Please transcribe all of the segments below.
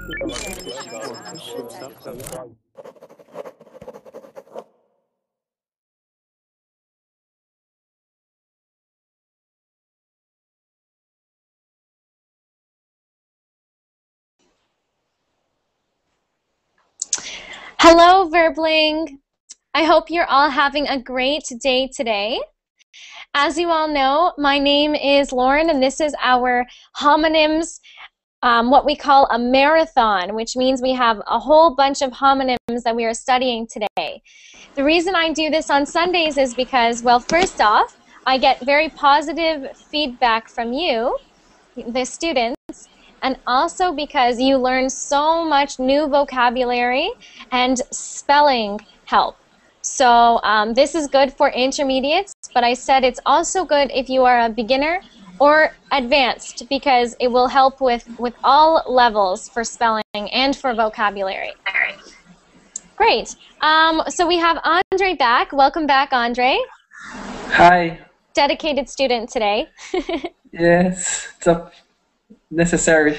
Hello, Verbling. I hope you're all having a great day today. As you all know, my name is Lauren, and this is our homonyms, what we call a marathon, which means we have a whole bunch of homonyms that we are studying today. The reason I do this on Sundays is because, well, first off, I get very positive feedback from you, the students, and also because you learn so much new vocabulary and spelling help. So this is good for intermediates, but I said it's also good if you are a beginner or advanced because it will help with all levels for spelling and for vocabulary. Great. So we have Andre back. Welcome back, Andre. Hi. Dedicated student today. Yes, it's necessary.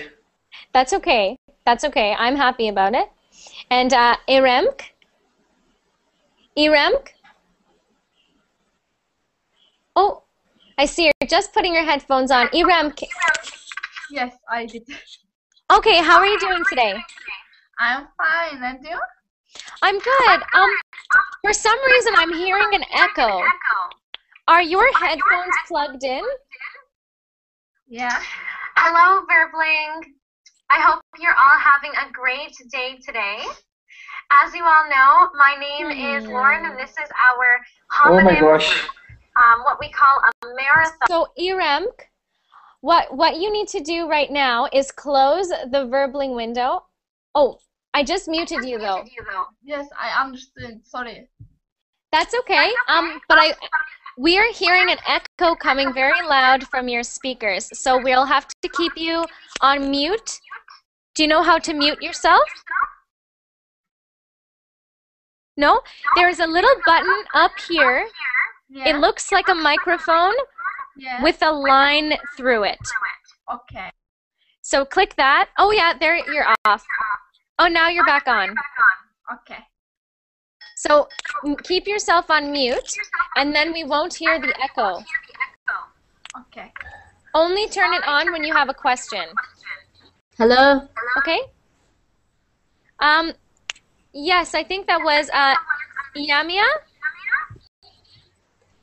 That's okay. That's okay. I'm happy about it. And Iremk? Iremk? Oh, I see you're just putting your headphones on. Iremk. Yes, I did. Okay, how are you doing today? I'm fine, and you? I'm good. For some reason I'm hearing an echo. Are your headphones plugged in? Yeah. Hello, Verbling. I hope you're all having a great day today. As you all know, my name is Lauren, and this is our homonym, Oh my gosh. what we call a marathon. So, Iremk, what you need to do right now is close the Verbling window. Oh, I just muted you, though. Yes, I understood. Sorry. That's okay. But we are hearing an echo coming very loud from your speakers, so we'll have to keep you on mute. Do you know how to mute yourself? No? There's a little button up here. Yeah. It looks like a microphone with a line through it. Okay. So click that. Oh yeah, there, you're off. Oh, now you're back on. Okay. So keep yourself on mute, and then we won't hear the echo. Okay. Only turn it on when you have a question. Hello? Okay? Yes, I think that was Iyamia?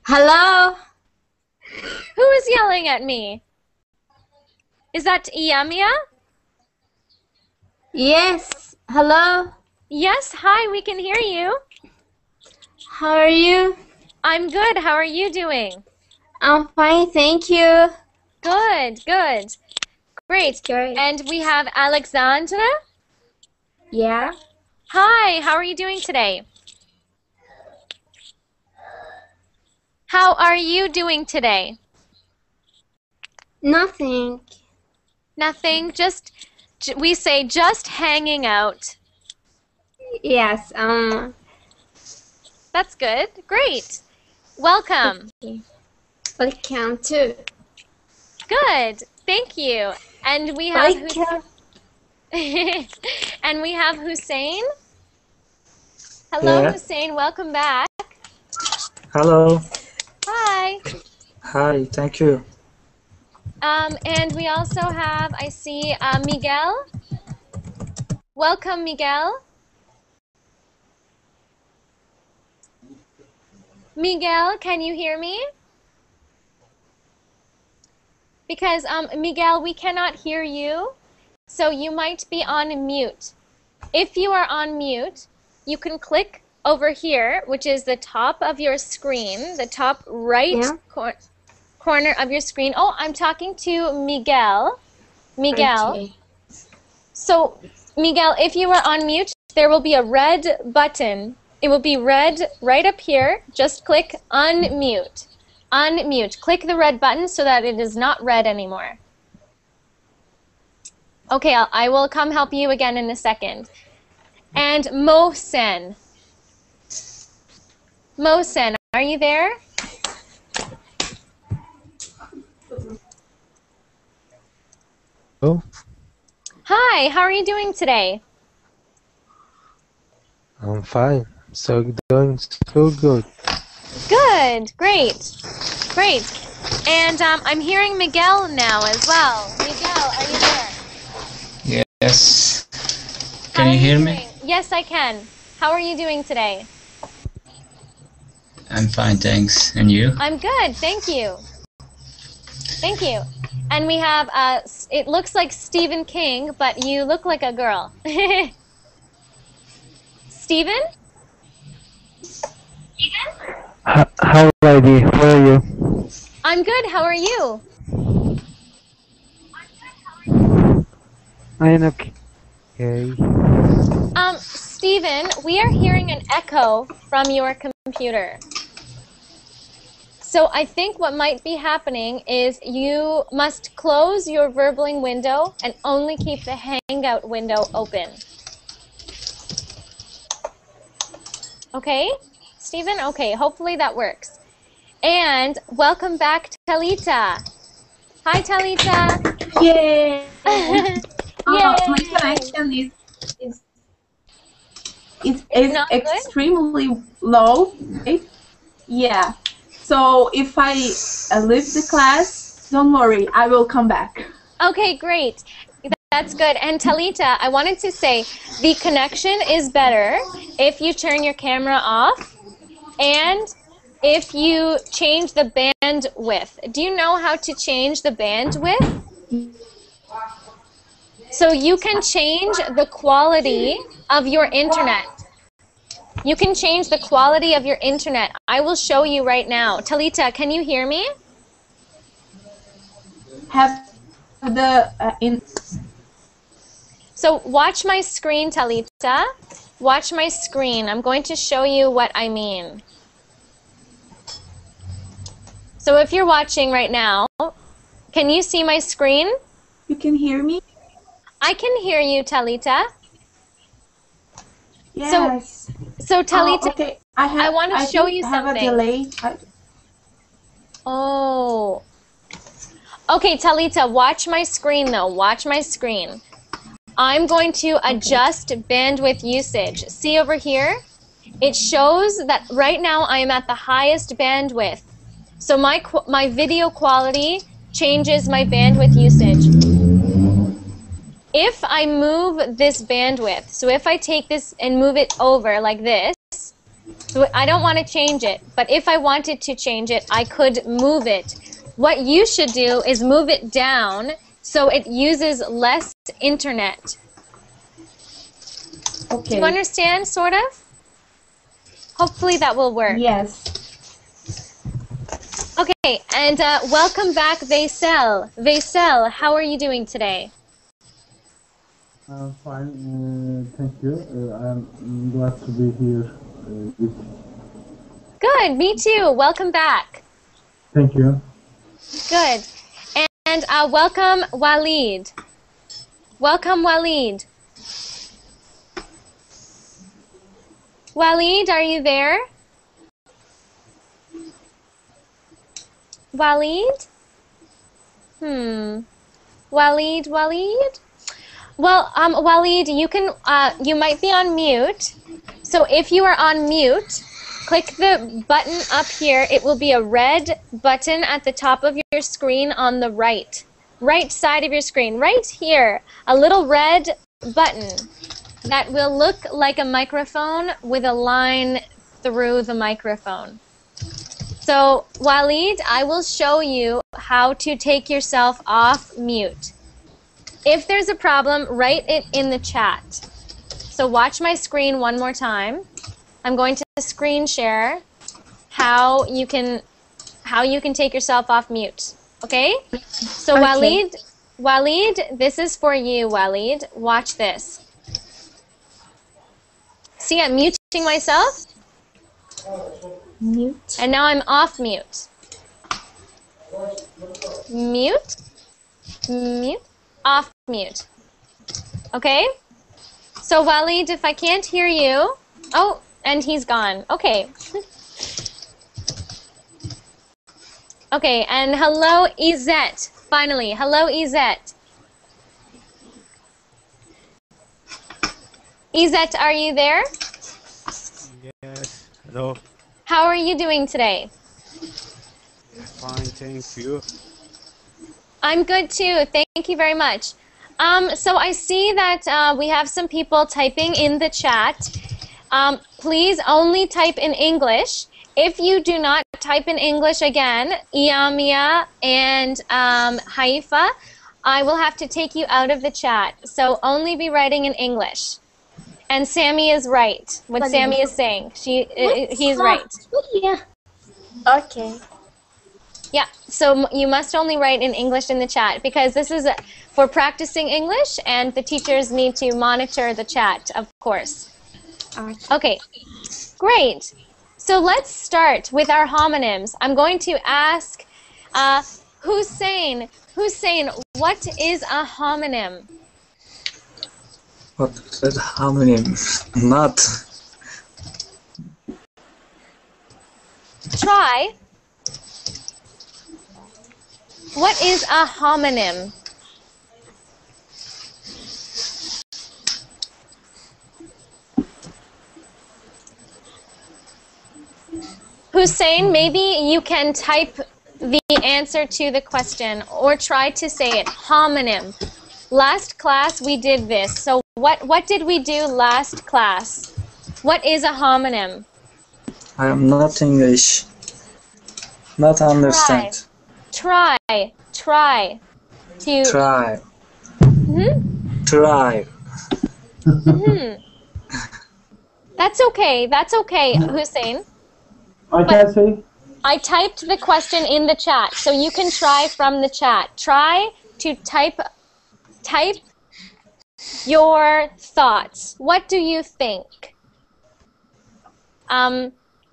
Hello? Who is yelling at me? Is that Iyamia? Yes. Hello? Yes, hi, we can hear you. How are you? I'm good. How are you doing? I'm fine, thank you. Good, good. Great. Great. And we have Alexandra. Yeah? Hi, how are you doing today? How are you doing today? Nothing. Nothing, we say just hanging out. Yes, That's good. Great. Welcome. welcome too. Good. Thank you. And we have and we have Hussein. Hello, Yeah. Hussein. Welcome back. Hello. Hi. Hi, thank you. And we also have, I see, Miguel. Welcome, Miguel. Miguel, can you hear me? Because, Miguel, we cannot hear you, so you might be on mute. If you are on mute, you can click over here, which is the top of your screen, the top right corner of your screen. Oh, I'm talking to Miguel. Miguel. Okay. So, Miguel, if you are on mute, there will be a red button. It will be red right up here. Just click unmute. Unmute. Click the red button so that it is not red anymore. Okay, I will come help you again in a second. And Mohsen. Mohsen, are you there? Oh. Hi, how are you doing today? I'm fine. Doing so good. Good, great, great. And I'm hearing Miguel now as well. Miguel, are you there? Yes. How Can are you hear doing? me? Yes, I can. How are you doing today? I'm fine, thanks. And you? I'm good, thank you. Thank you. And we have, it looks like Stephen King, but you look like a girl. Stephen? Hi, lady. How are you? I'm good, how are you? I am okay. Stephen, we are hearing an echo from your computer. So I think what might be happening is you must close your Verbling window and only keep the Hangout window open. Okay, Stephen? Okay, hopefully that works. And welcome back, Talita. Hi, Talita. Yay! My Yay! connection is It's not good? extremely low. Right? Yeah. So if I leave the class, don't worry, I will come back. Okay, great. That's good. And Talita, I wanted to say the connection is better if you turn your camera off and if you change the bandwidth. Do you know how to change the bandwidth? So you can change the quality of your internet. You can change the quality of your internet. I will show you right now. Talita, can you hear me? Have the So watch my screen, Talita. Watch my screen. I'm going to show you what I mean. So if you're watching right now, can you see my screen? You can hear me? I can hear you, Talita. Yes. So Talita, okay. I want to show you have something. a delay. Oh. Okay, Talita, watch my screen though. Watch my screen. I'm going to adjust bandwidth usage. See over here? It shows that right now I am at the highest bandwidth. So my video quality changes my bandwidth usage. If I move this bandwidth, so if I take this and move it over like this, so I don't want to change it, but if I wanted to change it, I could move it. What you should do is move it down so it uses less internet. Okay. Do you understand, sort of? Hopefully that will work. Yes. Okay, and welcome back, Vaisel. Vaisel, how are you doing today? I'm fine, thank you. I'm glad to be here with you. Good, me too. Welcome back. Thank you. Good. And welcome, Walid. Welcome, Walid. Walid, are you there? Walid? Walid, Walid? Well, Walid, you can, you might be on mute. So if you are on mute, click the button up here. It will be a red button at the top of your screen on the right side of your screen, right here. A little red button that will look like a microphone with a line through the microphone. So, Walid, I will show you how to take yourself off mute. If there's a problem, write it in the chat. So watch my screen one more time. I'm going to screen share how you can take yourself off mute. Okay? So Okay. Walid, this is for you, Walid. Watch this. See, I'm muting myself. Mute. And now I'm off mute. Mute. Mute. Off mute. Okay? So Walid, if I can't hear you... Oh, and he's gone. Okay. Okay, and hello, Izette. Finally, hello, Izette. Izet, are you there? Yes. Hello. How are you doing today? Fine, thank you. I'm good too. Thank you very much. So I see that we have some people typing in the chat. Please only type in English. If you do not type in English again, Iamia and Haifa, I will have to take you out of the chat. So only be writing in English. And Sammy is right. What Sammy is saying, he's right. Yeah. Okay. Yeah, so you must only write in English in the chat because this is for practicing English and the teachers need to monitor the chat, of course. Okay, great. So let's start with our homonyms. I'm going to ask Hussein, what is a homonym? What is homonym? Not. Try. What is a homonym? Hussein, maybe you can type the answer to the question or try to say it. Homonym. Last class we did this. So what did we do last class? What is a homonym? I am not English. Not understand. Try to Try. Mhm. Try. Mhm. That's okay, Hussein. I can say. I typed the question in the chat, so you can try from the chat. Try to type your thoughts. What do you think?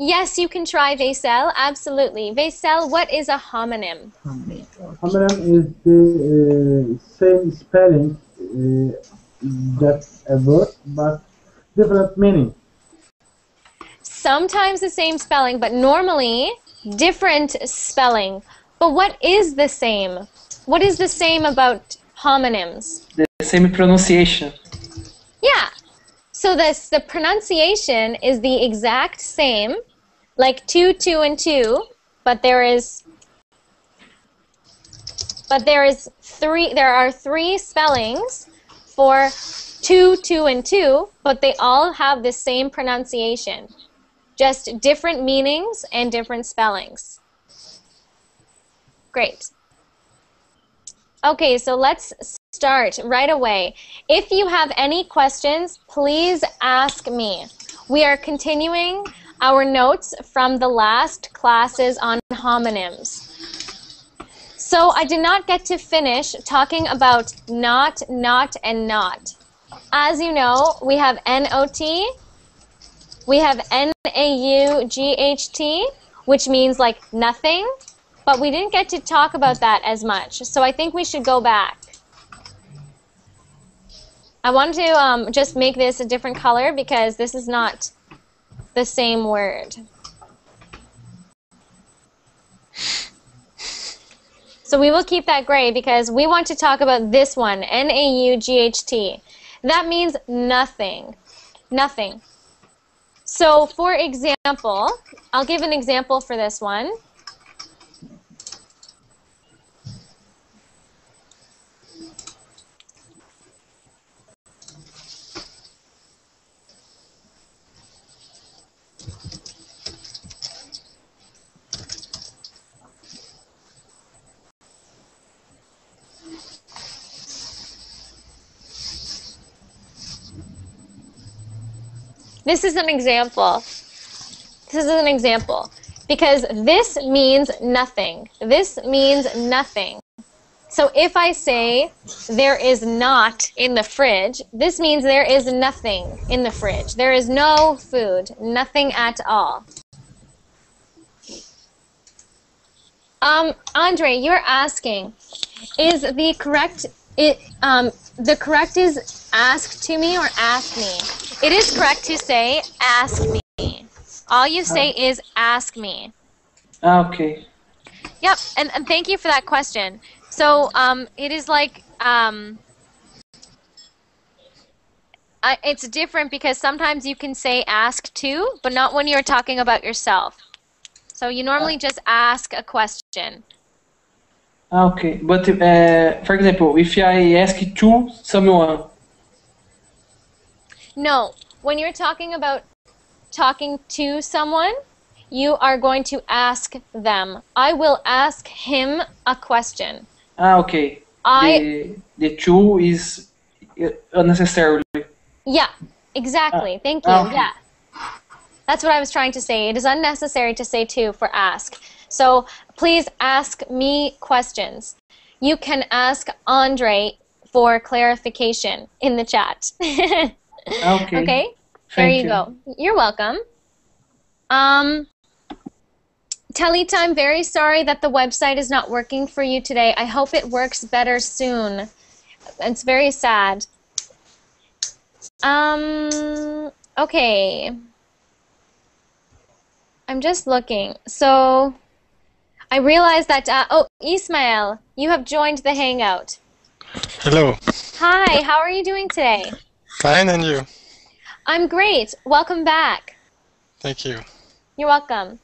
Yes, you can try, Vaisel. Absolutely. Vaisel, what is a homonym? Homonym is the same spelling that a word, but different meaning. Sometimes the same spelling, but normally different spelling. But what is the same? What is the same about homonyms? The same pronunciation. Yeah. So the pronunciation is the exact same, like 2, 2, and 2, but there are three spellings for 2, 2, and 2, but they all have the same pronunciation. Just different meanings and different spellings. Great. Okay, so let's start right away. If you have any questions, please ask me. We are continuing our notes from the last classes on homonyms. So I did not get to finish talking about not, and not. As you know, we have N-O-T, we have N-A-U-G-H-T, which means like nothing, but we didn't get to talk about that as much. So I think we should go back. I wanted to just make this a different color because this is not the same word. So we will keep that gray because we want to talk about this one, N-A-U-G-H-T. That means nothing. Nothing. So for example, I'll give an example for this one. This is an example. This is an example because this means nothing. This means nothing. So if I say there is not in the fridge, this means there is nothing in the fridge. There is no food, nothing at all. Andre, you're asking, is the correct the correct is ask to me or ask me? It is correct to say ask me. All you say is ask me. Okay. Yep, and thank you for that question. So it is like it's different because sometimes you can say ask to, but not when you're talking about yourself. So you normally just ask a question. Okay, but for example, if I ask to someone. No, when you're talking about talking to someone, you are going to ask them. I will ask him a question. Okay. The to is unnecessarily. Yeah, exactly. Thank you. Okay. Yeah. That's what I was trying to say. It is unnecessary to say to for ask. So please ask me questions. You can ask Andre for clarification in the chat. Okay. Okay? There Thank you go. You're welcome. Talita, I'm very sorry that the website is not working for you today. I hope it works better soon. It's very sad. Okay. I'm just looking. So I realized that, oh, Ismail, you have joined the Hangout. Hello. Hi, how are you doing today? Fine, and you? I'm great. Welcome back. Thank you. You're welcome.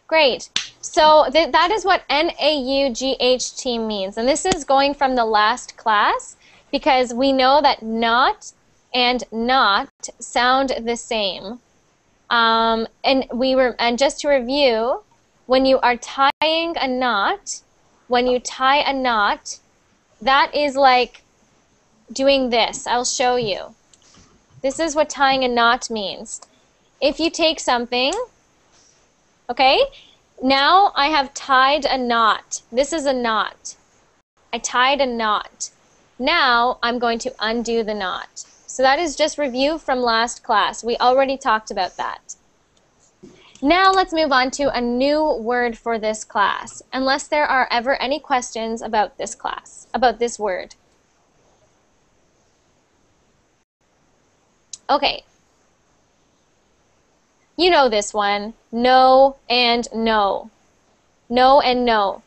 Great. So that is what NAUGHT means. And this is going from the last class because we know that not and not sound the same. And just to review, when you are tying a knot, when you tie a knot, that is like doing this. I'll show you. This is what tying a knot means. If you take something, okay, now I have tied a knot. This is a knot. I tied a knot. Now I'm going to undo the knot. So that is just review from last class. We already talked about that. Now let's move on to a new word for this class, unless there are ever any questions about this class, about this word. Okay. You know this one, no and no. No and no.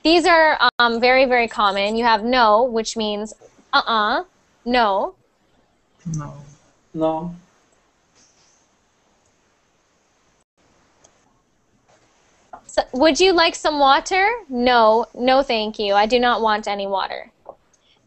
These are very, very common. You have no, which means no. No. No. So, would you like some water? No. No, thank you. I do not want any water.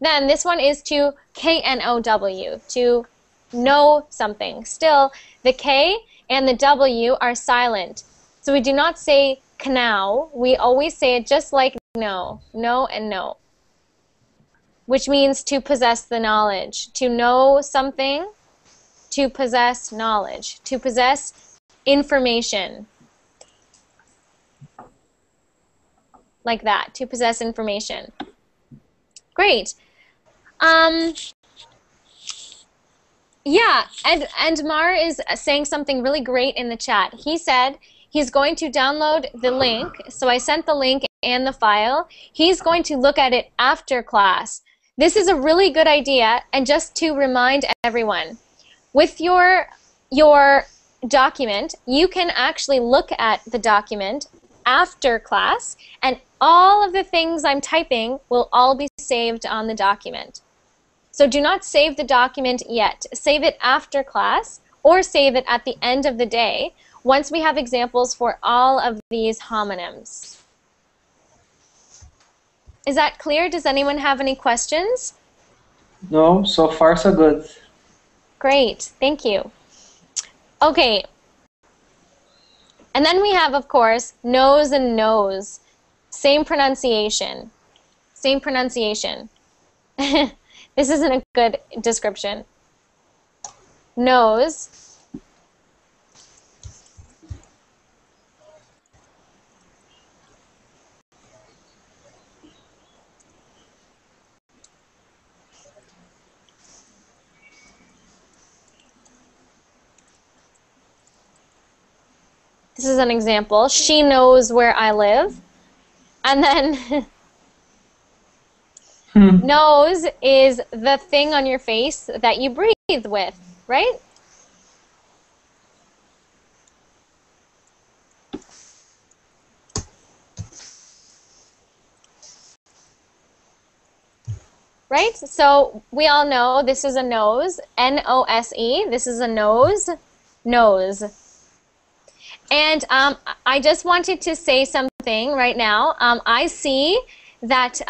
Then this one is to K-N-O-W, to know something. Still, the K and the W are silent. So we do not say know. We always say it just like no. No and no. Which means to possess the knowledge. To know something, to possess knowledge. To possess information. Like that, to possess information. Great. Yeah, and Mar is saying something really great in the chat. He said he's going to download the link. So I sent the link and the file. He's going to look at it after class. This is a really good idea. And just to remind everyone, with your document, you can actually look at the document after class, and all of the things I'm typing will all be saved on the document. So do not save the document yet. Save it after class or save it at the end of the day once we have examples for all of these homonyms. Is that clear? Does anyone have any questions? No, so far so good. Great, thank you. Okay. And then we have, of course, nose and nose. Same pronunciation. Same pronunciation. This isn't a good description. Nose. This is an example. She knows where I live. And then nose is the thing on your face that you breathe with, right? right? So we all know this is a nose, N-O-S-E. This is a nose, nose. And I just wanted to say something right now. I see that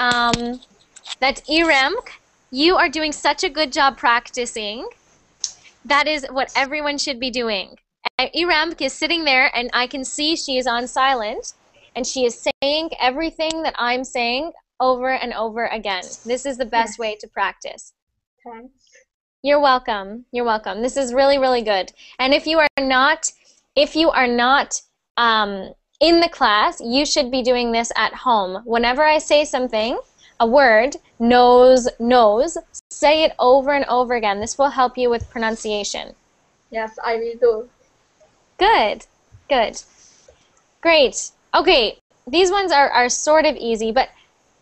that Iremk, you are doing such a good job practicing. That is what everyone should be doing. Iremk is sitting there, and I can see she is on silent, and she is saying everything that I'm saying over and over again. This is the best way to practice. Thanks. You're welcome. You're welcome. This is really, really good. And if you are not in the class, you should be doing this at home. Whenever I say something, a word, nose, nose, say it over and over again. This will help you with pronunciation. Yes, I will do. Good, good. Great. Okay, these ones are sort of easy, but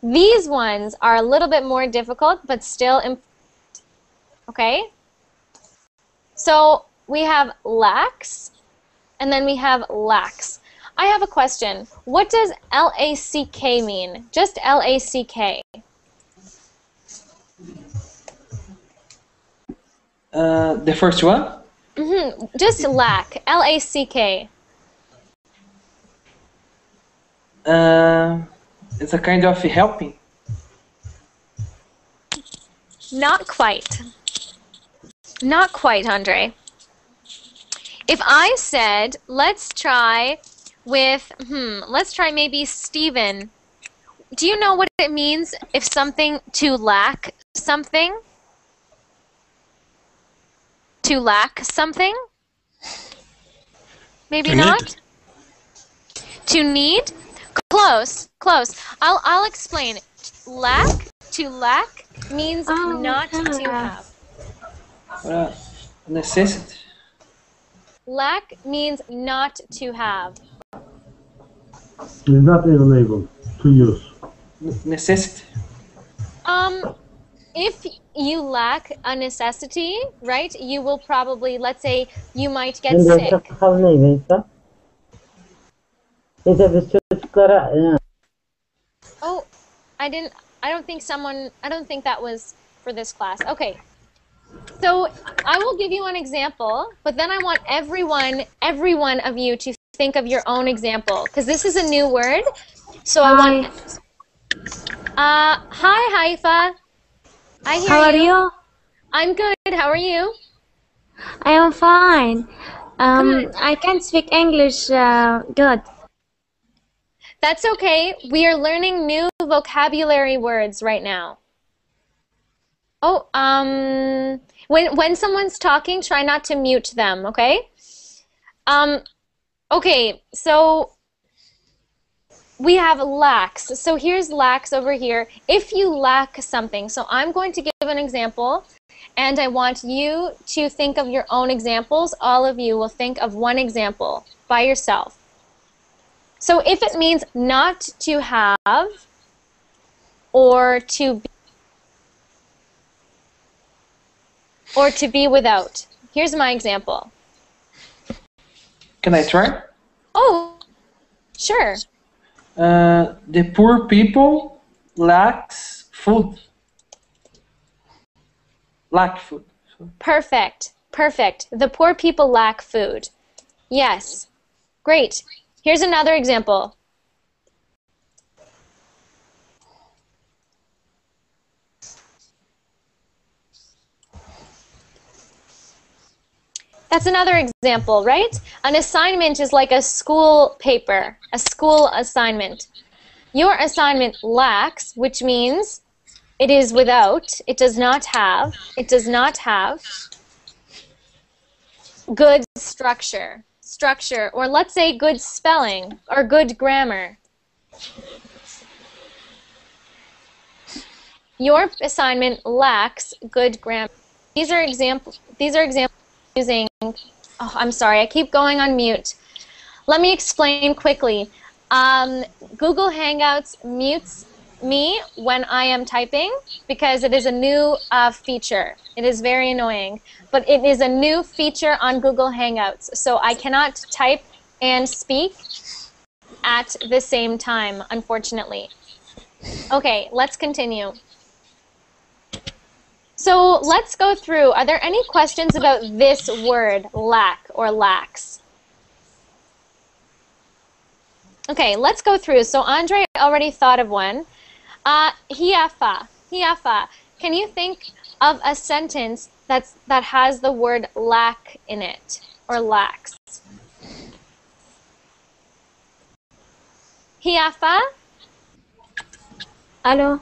these ones are a little bit more difficult, but still important. Okay? So we have lax, and then we have lax. I have a question. What does L-A-C-K mean? Just L-A-C-K. The first one? Just lack. L-A-C-K. It's a kind of helping. Not quite. Not quite, Andre. If I said, let's try with, let's try maybe Stephen. Do you know what it means if something to lack something? To lack something? Maybe To not? need. To need? Close, close. I'll explain. Lack, to lack, means not to have. Necessity. Lack means not to have. Is not even able to use. Necessity. If you lack a necessity, right, you will probably, let's say, you might get sick. Oh, I don't think that was for this class. Okay. So I will give you an example, but then I want every one of you to think of your own example, because this is a new word. So I want. Hi, Haifa. I hear you. How are you? I'm good. How are you? I am fine. Good. I can speak English good. That's okay. We are learning new vocabulary words right now. Oh, when someone's talking, try not to mute them, okay? Okay, so we have lacks. So here's lacks over here. If you lack something, so I'm going to give an example, and I want you to think of your own examples. All of you will think of one example by yourself. So if it means not to have or to be without. Here's my example. Can I try? Oh, sure. The poor people lacks food. Lack food. Perfect. Perfect. The poor people lack food. Yes. Great. Here's another example. That's another example, right? An assignment is like a school paper, a school assignment. Your assignment lacks, which means it is without, it does not have good structure, or let's say good spelling or good grammar. Your assignment lacks good grammar. These are examples using, oh, I'm sorry, I keep going on mute. Let me explain quickly. Google Hangouts mutes me when I am typing because it is a new feature. It is very annoying, but it is a new feature on Google Hangouts, so I cannot type and speak at the same time, unfortunately. Okay, let's continue. So let's go through. Are there any questions about this word, lack or lacks? Okay, let's go through. So Andre already thought of one. Hiafa. Hiafa. Can you think of a sentence that has the word lack in it or lacks? Hiafa? Hello.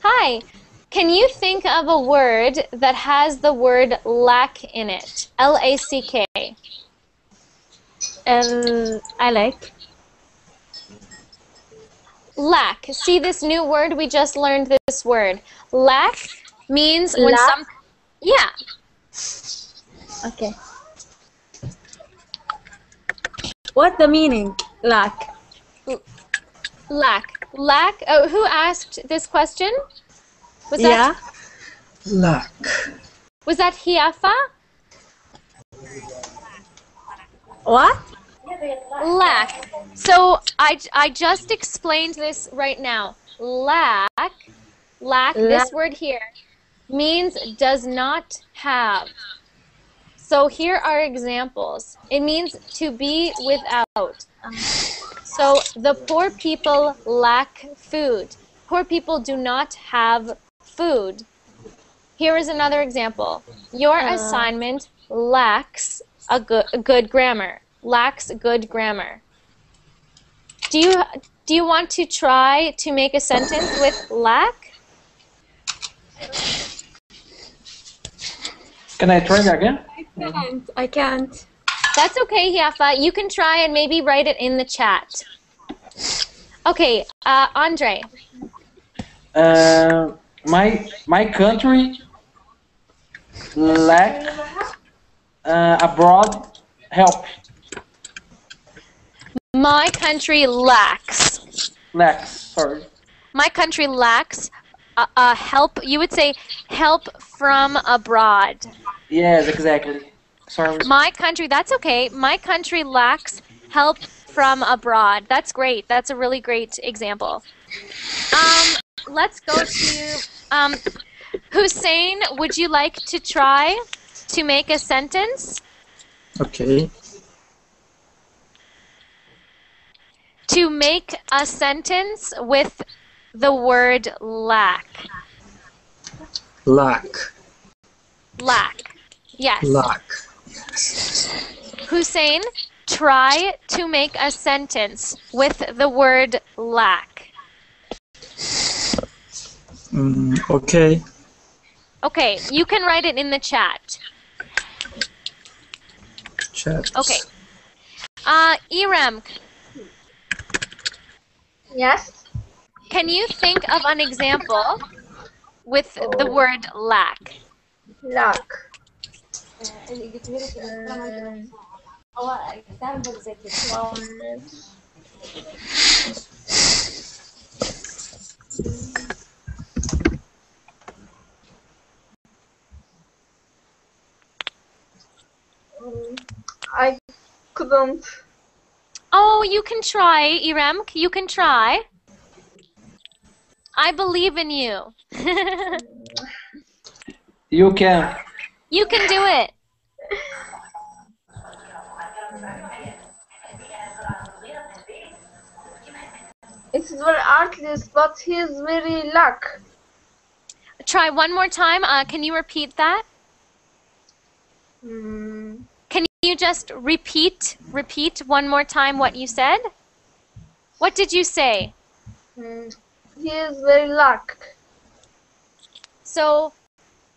Hi. Can you think of a word that has the word lack in it? L-A-C-K. I like. Lack. See this new word? We just learned this word. Lack means when some... Yeah. Okay. What the meaning? Lack. Lack. Lack. Oh, who asked this question? Was Yeah. Lack. Was that Hiafa? What? Lack. So I just explained this right now. Lack, this word here, means does not have. So here are examples. It means to be without. So the poor people lack food. Poor people do not have food. Here is another example. Your assignment lacks a good grammar. Lacks good grammar. Do you want to try to make a sentence with lack? Can I try that again? I can't. That's okay, Hiafa. You can try and maybe write it in the chat. Okay, Andre. My country lack abroad help. My country lacks. Lacks, sorry. My country lacks help. You would say help from abroad. Yes, exactly. Sorry. My country, that's okay. My country lacks help from abroad. That's great. That's a really great example. Let's go to Hussein. Would you like to try to make a sentence? Okay. To make a sentence with the word lack. Lack. Lack. Yes. Lack. Hussein, try to make a sentence with the word lack. Okay. Okay, you can write it in the chat. Chat. Okay. Iram, Yes. can you think of an example with the word lack? Lack. I couldn't. Oh, you can try, Iram. You can try. I believe in you. You can. You can do it. It's very artless, but he's very luck. Try one more time. Can you repeat that? Can you just repeat one more time what you said? What did you say? He is very luck. So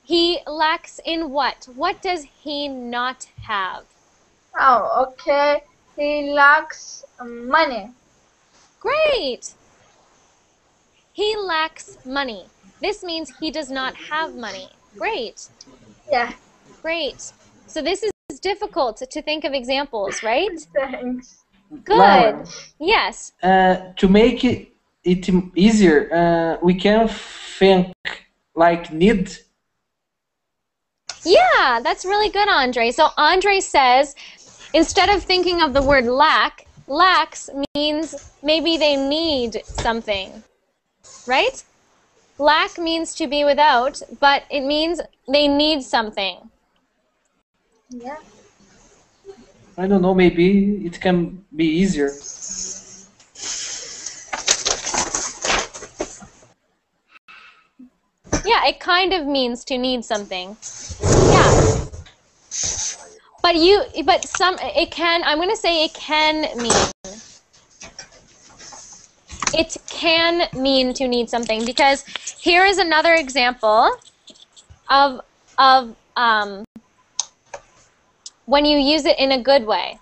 he lacks in what? What does he not have? Oh, okay. He lacks money. Great! He lacks money. This means he does not have money. Great. Yeah. Great. So this is difficult to think of examples, right? Thanks. Good. Laura, Yes. to make it easier, we can think like need. Yeah, that's really good, Andre. So Andre says, instead of thinking of the word lack, lacks means maybe they need something, right? lack means to be without, but it means they need something. Yeah. I don't know, maybe it can be easier. Yeah, it kind of means to need something. Yeah. But it can, I'm going to say it can mean. It can mean to need something, because here is another example of when you use it in a good way.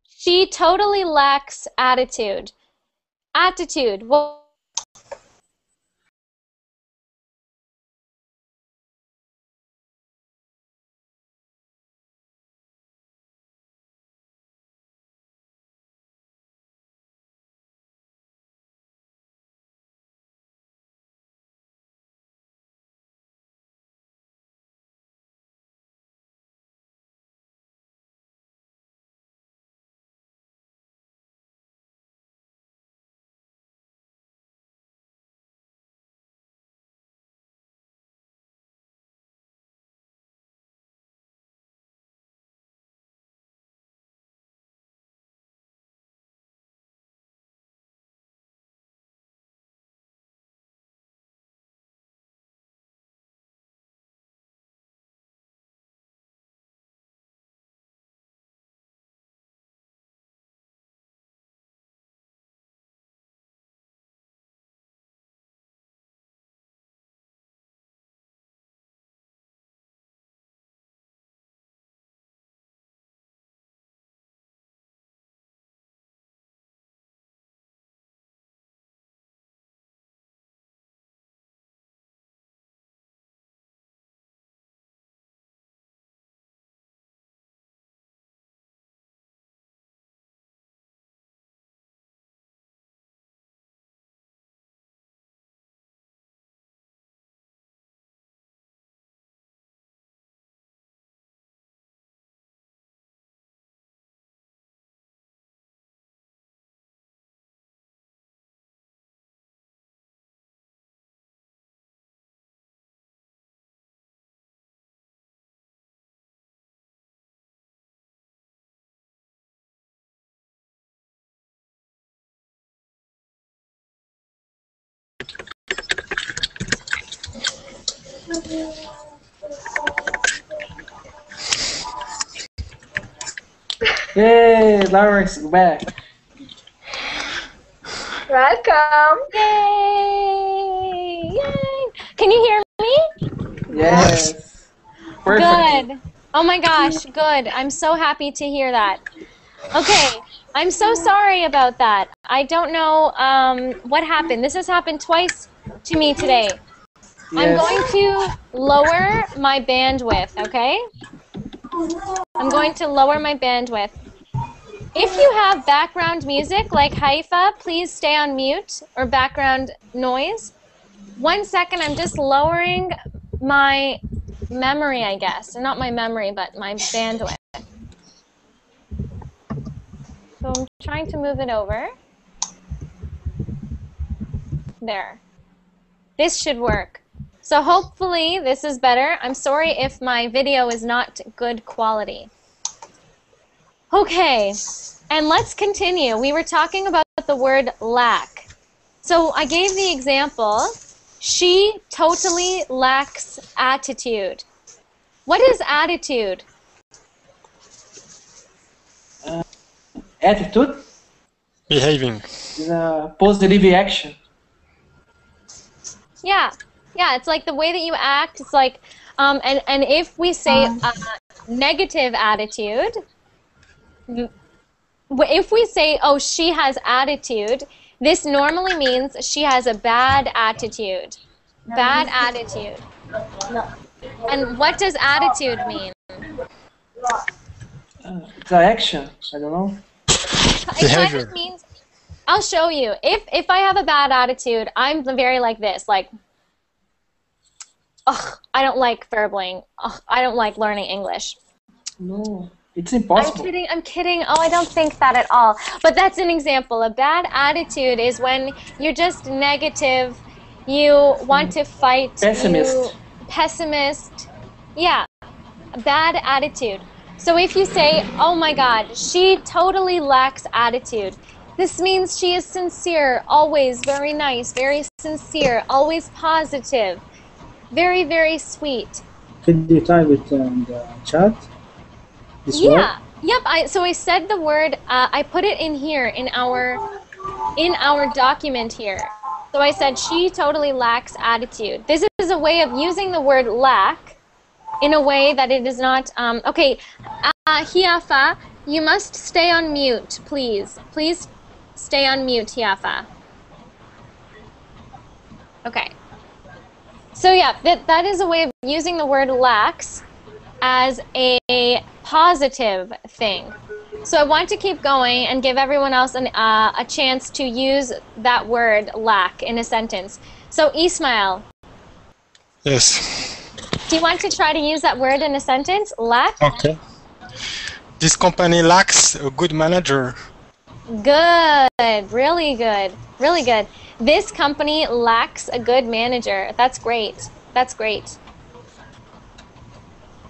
She totally lacks attitude. Attitude. Well, Yay, Lawrence back. Welcome. yay! Yay! Can you hear me? Yes. Perfect. Good. Oh my gosh, good. I'm so happy to hear that. Okay, I'm so sorry about that. I don't know what happened. This has happened twice to me today. I'm Yes. going to lower my bandwidth, okay? I'm going to lower my bandwidth. If you have background music like Haifa, please stay on mute, or background noise. 1 second, I'm just lowering my memory, I guess. Or not my memory, but my bandwidth. So I'm trying to move it over. There. This should work. So hopefully this is better. I'm sorry if my video is not good quality. Okay, and let's continue. We were talking about the word lack. So I gave the example, she totally lacks attitude. What is attitude? Attitude Behaving. is a positive action. Yeah, it's like the way that you act. It's like, and if we say negative attitude, if we say, oh, she has attitude, this normally means she has a bad attitude. Bad attitude. And what does attitude mean? It's an action. I don't know. It kind of means, I'll show you. If I have a bad attitude, I'm very like this, like, ugh, I don't like verbling. Ugh, I don't like learning English. No, it's impossible. I'm kidding. Oh, I don't think that at all. But that's an example. A bad attitude is when you're just negative, you want to fight, Pessimist. pessimist. Yeah, a bad attitude. So if you say, oh my God, she totally lacks attitude, this means she is sincere, always very nice, very sincere, always positive, very, very sweet. Could you type it in the chat? This word? Yeah. Yep. So I said the word. I put it in here in our document here. So I said she totally lacks attitude. This is a way of using the word lack in a way that it is not. Okay. Hiafa, you must stay on mute, please. Please stay on mute, Hiafa. Okay. So yeah, that is a way of using the word lacks as a positive thing. So I want to keep going and give everyone else a chance to use that word lack in a sentence. So Ismail. Yes. Do you want to try to use that word in a sentence? Lack? Okay. This company lacks a good manager. Good. Really good. Really good. This company lacks a good manager. That's great. That's great.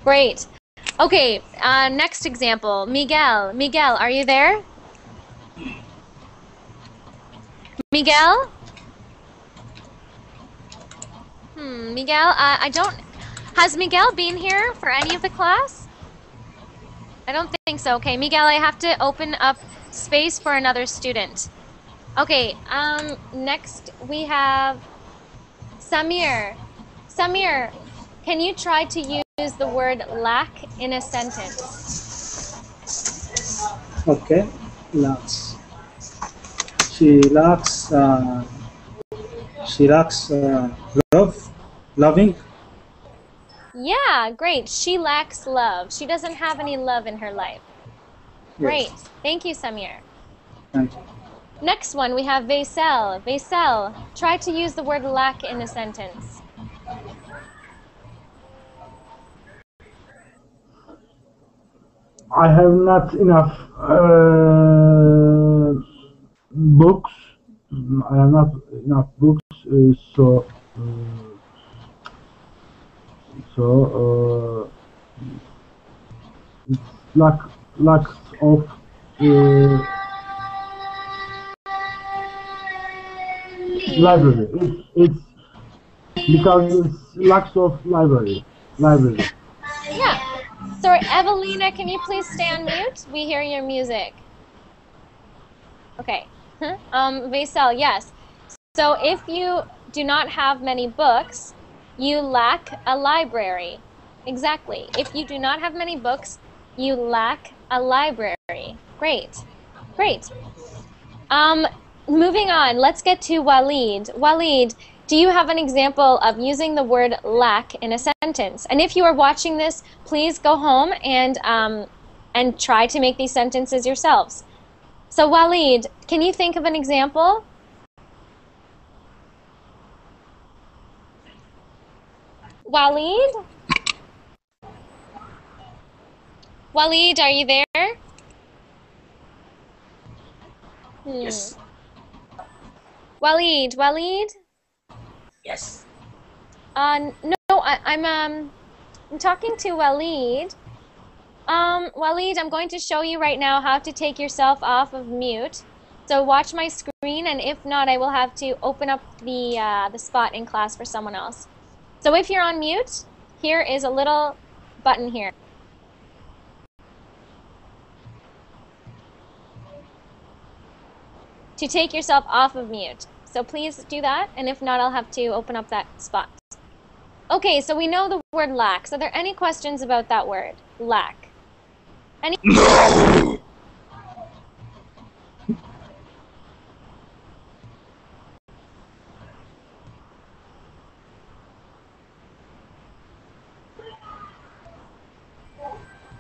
Great. Okay, next example. Miguel. Miguel, are you there? Miguel? Miguel, I don't... Has Miguel been here for any of the class? I don't think so. Okay, Miguel, I have to open up space for another student. Okay, next we have Samir. Samir, can you try to use the word lack in a sentence? Okay, lacks. She lacks loving. Yeah, great. She lacks love. She doesn't have any love in her life. Great. Yes. Thank you, Samir. Thank you. Next one, we have Vaisel. Vaisel, try to use the word lack in a sentence. I have not enough books. I have not enough books, so it's lack of library. It's because it's lacks of library. Yeah. Sorry, Evelina, can you please stay on mute? We hear your music. Okay. Vaisel, yes. So if you do not have many books, you lack a library. Exactly. If you do not have many books, you lack a library. Great. Great. Moving on, let's get to Walid. Walid, do you have an example of using the word lack in a sentence? And if you are watching this, please go home and try to make these sentences yourselves. So Walid, can you think of an example? Walid? Walid, are you there? Yes. Walid? Yes. No, I'm talking to Walid. Walid, I'm going to show you right now how to take yourself off of mute. So watch my screen, and if not, I will have to open up the spot in class for someone else. So if you're on mute, here is a little button here. To take yourself off of mute. So please do that, and if not, I'll have to open up that spot. Okay, so we know the word lack. Are there any questions about that word? Lack. Any? No!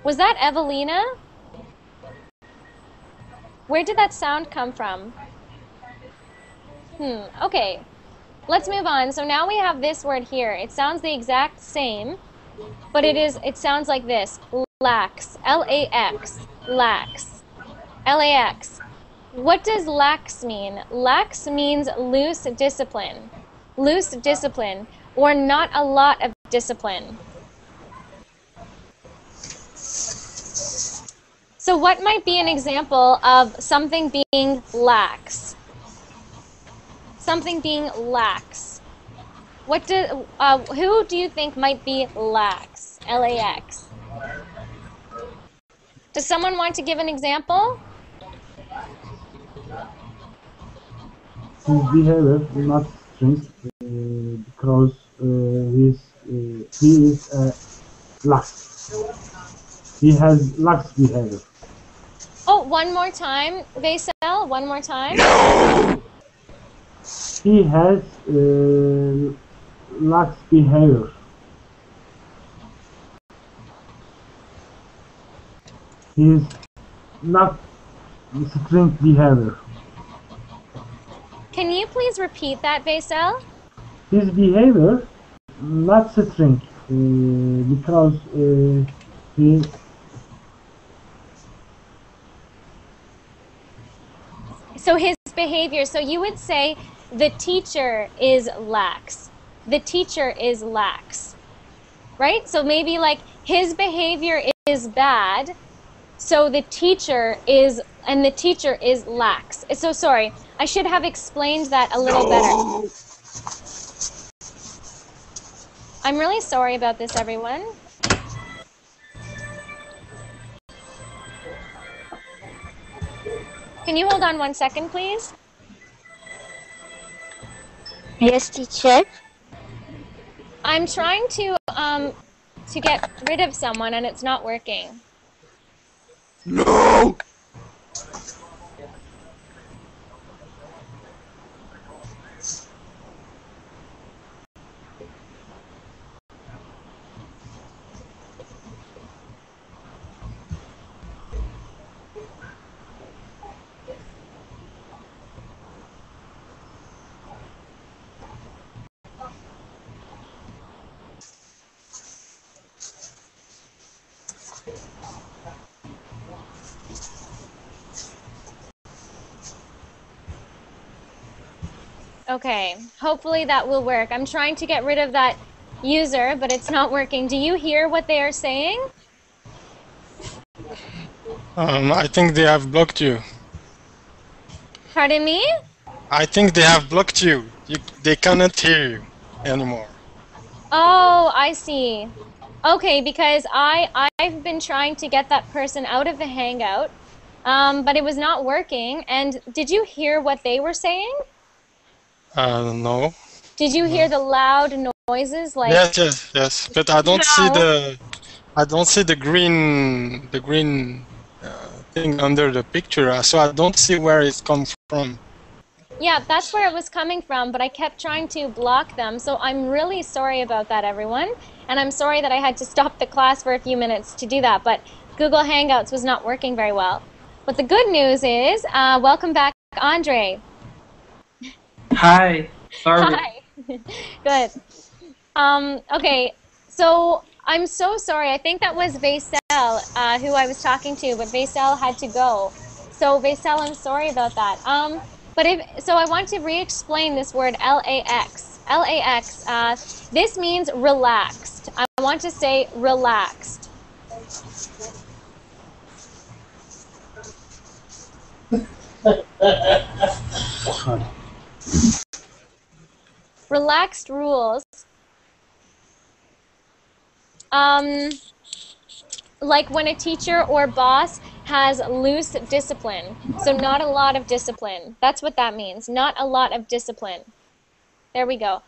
Was that Evelina? Where did that sound come from? Okay. let's move on. So now we have this word here. It sounds the exact same, but it sounds like this. Lax. L-A-X. Lax. L-A-X. What does lax mean? Lax means loose discipline. Loose discipline, or not a lot of discipline. So what might be an example of something being lax? Something being lax. Who do you think might be lax? L-A-X. Does someone want to give an example? His behavior is not strict because he is lax. He has lax behavior. Oh, one more time, Vaisal. One more time. He has lax behavior. He is not strict behavior. Can you please repeat that, Vaisal? His behavior not strict because he So his behavior, so you would say the teacher is lax. The teacher is lax, right? So maybe like his behavior is bad, so the teacher is lax. So sorry, I should have explained that a little better. I'm really sorry about this, everyone. Can you hold on 1 second, please? Yes, teacher. I'm trying to get rid of someone and it's not working. No! Okay, hopefully that will work. I'm trying to get rid of that user, but it's not working. Do you hear what they are saying? I think they have blocked you. Pardon me? I think they have blocked you. They cannot hear you anymore. Oh, I see. Okay, because I've been trying to get that person out of the Hangout, but it was not working. And did you hear what they were saying? No. Did you hear the loud noises? Like Yes. But I don't see the green thing under the picture, so I don't see where it comes from. Yeah, that's where it was coming from, but I kept trying to block them, so I'm really sorry about that, everyone. And I'm sorry that I had to stop the class for a few minutes to do that, but Google Hangouts was not working very well. But the good news is, welcome back, Andre. Hi. Sorry. Hi. Good. Okay, so I'm so sorry. I think that was Vaisal who I was talking to, but Vaisal had to go. So Vaisal, I'm sorry about that. So I want to re-explain this word L-A-X. L-A-X, this means relaxed. I want to say relaxed. Relaxed rules. Like when a teacher or boss has loose discipline. So not a lot of discipline. That's what that means. Not a lot of discipline. There we go.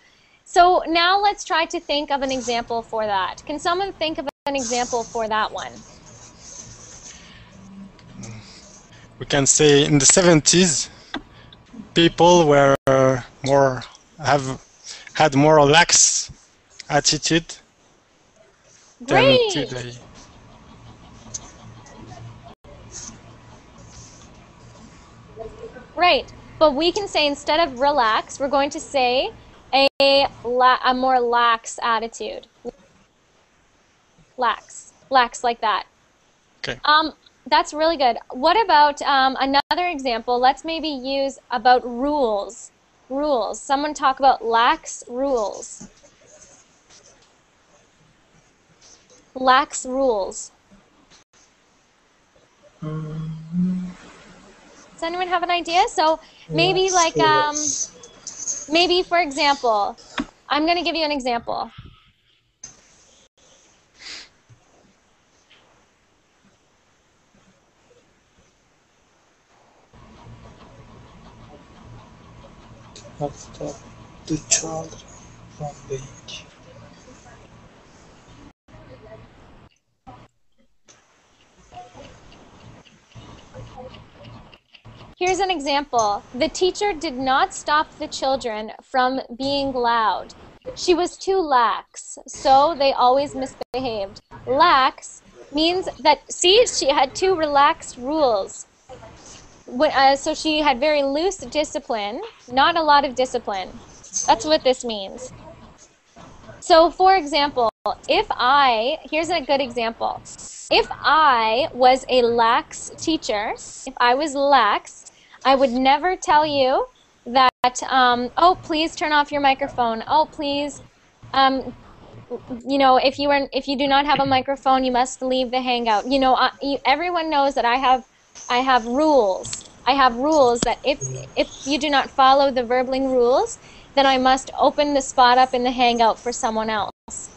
So now let's try to think of an example for that. Can someone think of an example for that one? We can say in the 70s, people were had more relaxed attitude than today. Right, but we can say instead of relax, we're going to say a more lax attitude. Lax like that. Okay. That's really good. What about another example? Let's maybe use about rules. Rules. Someone talk about lax rules. Lax rules. Does anyone have an idea? So maybe like maybe for example, I'm going to give you an example. Not stop the child from being. Here's an example. The teacher did not stop the children from being loud. She was too lax, so they always misbehaved. Lax means that, see, she had too relaxed rules. So she had very loose discipline, not a lot of discipline. That's what this means. So, for example, here's a good example. If I was a lax teacher, if I was lax, I would never tell you that, oh, please turn off your microphone. Oh, please, you know, if you do not have a microphone, you must leave the hangout. You know, everyone knows that I have rules. I have rules that if you do not follow the Verbling rules, then I must open the spot up in the hangout for someone else.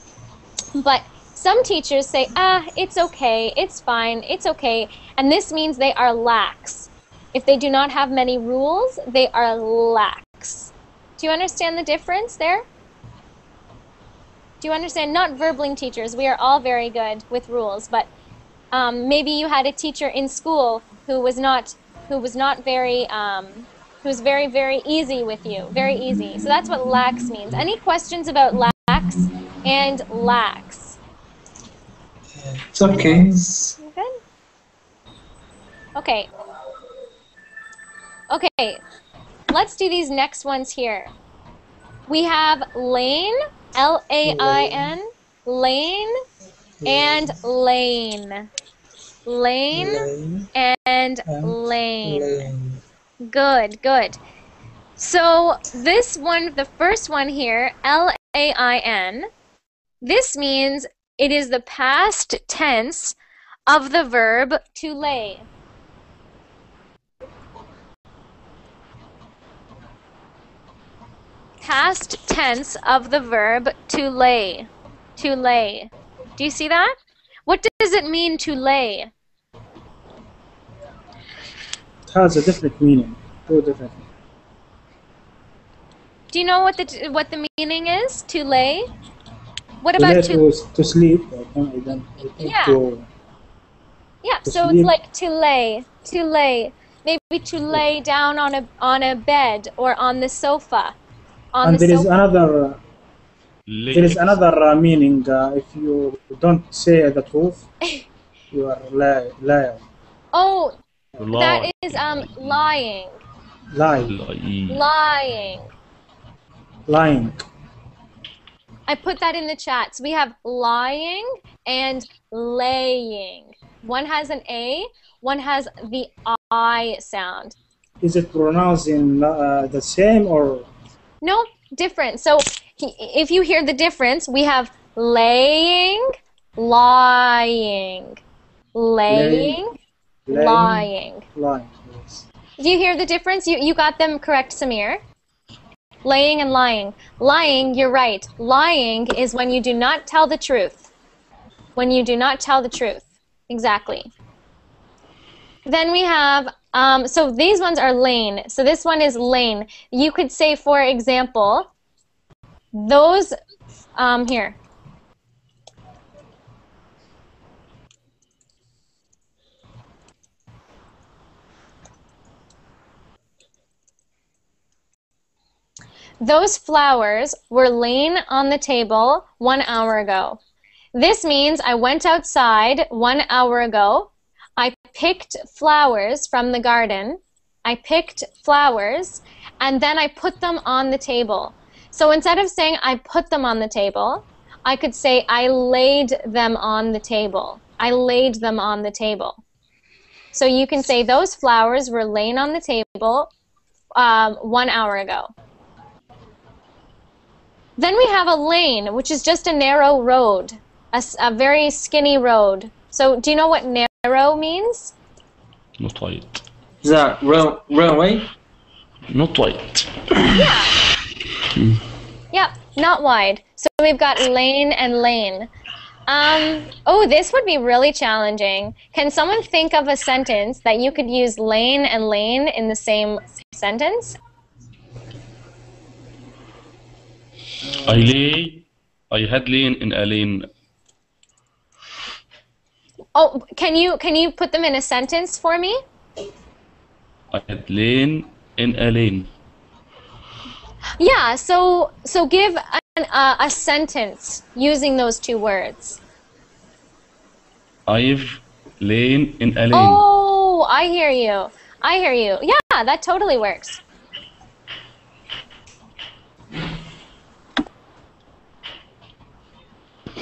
But some teachers say, it's okay, it's fine, it's okay, and this means they are lax. If they do not have many rules, they are lax. Do you understand the difference there? Do you understand? Not Verbling teachers, we are all very good with rules, but maybe you had a teacher in school who was very, very easy with you, very easy. So that's what lax means. Any questions about lax and lax? It's okay. Good? Okay. Okay, let's do these next ones here. We have lane, L-A-I-N, lane, and lane. Lane and lane. Good, good. So this one, the first one here, L-A-I-N, this means it is the past tense of the verb to lay. Past tense of the verb to lay. To lay. Do you see that? What does it mean to lay? It has a different meaning. Two different. Do you know what the meaning is? To lay? What To about lay to sleep? Yeah. Yeah, to so sleep. it's like to lay. To lay. Maybe to lay down on a bed or on the sofa. And there is another meaning. If you don't say the truth, you are liar. Oh, that is lying. Lying. I put that in the chat. So we have lying and laying. One has an A, one has the I sound. Is it pronouncing the same or? No, different. So if you hear the difference, we have laying, lying. Laying, lying. Lying, yes. Do you hear the difference? You got them correct, Samir. Laying and lying. Lying, you're right. Lying is when you do not tell the truth. When you do not tell the truth. Exactly. Then we have, so these ones are lane. So this one is lane. You could say, for example, those, here. Those flowers were laying on the table 1 hour ago. This means I went outside 1 hour ago. I picked flowers from the garden. I picked flowers and then I put them on the table. So instead of saying I put them on the table, I could say I laid them on the table. I laid them on the table. So you can say those flowers were laying on the table 1 hour ago. Then we have a lane, which is just a narrow road, a very skinny road. So do you know what narrow means? Not wide. The runway? Not wide. Yeah. Yeah, not wide. So we've got lane and lane. Oh, this would be really challenging. Can someone think of a sentence that you could use lane and lane in the same sentence? I had lane in a lane. Oh, can you put them in a sentence for me? I had lane in a lane. Yeah, so give a sentence using those two words. I've lain in a lane. Oh, I hear you. I hear you. Yeah, that totally works.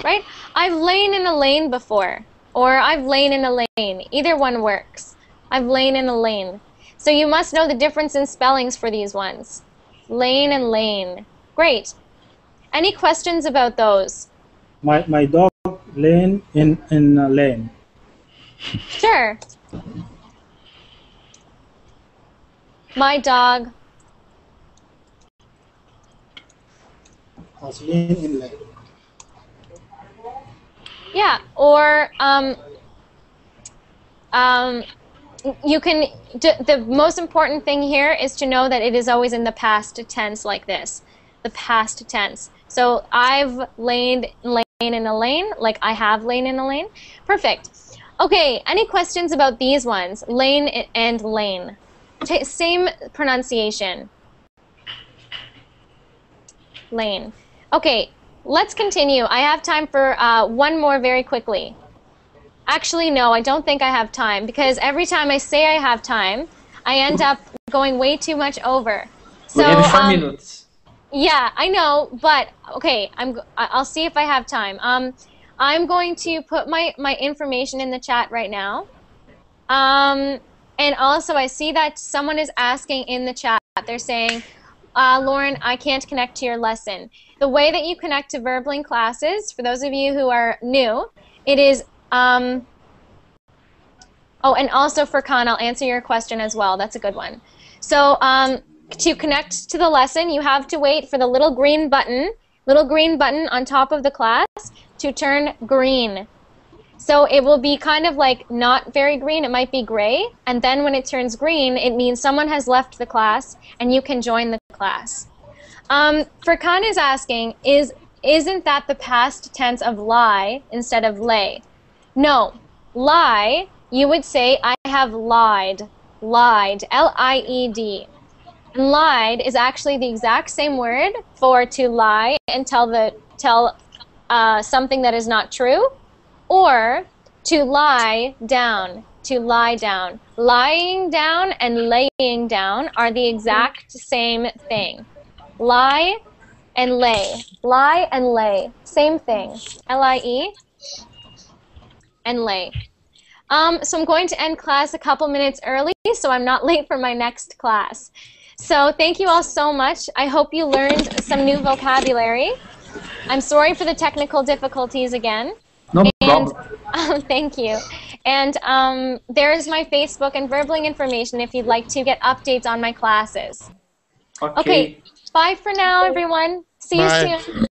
Right? I've lain in a lane before, or I've lain in a lane. Either one works. I've lain in a lane. So you must know the difference in spellings for these ones. Lane and lane. Great. Any questions about those? My dog lane in a lane. Sure. My dog has lane in lane. Yeah, or you can, the most important thing here is to know that it is always in the past tense like this, the past tense. So I've lain in a lane, like I have lain in a lane. Perfect. Okay, any questions about these ones? Lane and lane. Same pronunciation. Lane. Okay, let's continue. I have time for one more very quickly. Actually, no, I don't think I have time, because every time I say I have time, I end up going way too much over. So, we have 4 minutes. Yeah, I know, but okay, I'll see if I have time. I'm going to put my information in the chat right now. And also, I see that someone is asking in the chat. They're saying, Lauren, I can't connect to your lesson. The way that you connect to Verbling classes, for those of you who are new, it is, oh, and also for Khan, I'll answer your question as well. That's a good one. So to connect to the lesson, you have to wait for the little green button on top of the class to turn green. So it will be kind of like not very green, it might be gray, and then when it turns green, it means someone has left the class and you can join the class. Furkan is asking, isn't that the past tense of lie instead of lay? No, lie, you would say I have lied, L-I-E-D. And lied is actually the exact same word for to lie and tell something that is not true, or to lie down, to lie down. Lying down and laying down are the exact same thing. Lie and lay, same thing. L-I-E and lay. So I'm going to end class a couple minutes early so I'm not late for my next class. So thank you all so much. I hope you learned some new vocabulary. I'm sorry for the technical difficulties again. No problem. Thank you. And there's my Facebook and Verbling information if you'd like to get updates on my classes. Okay, bye for now, everyone. See you soon.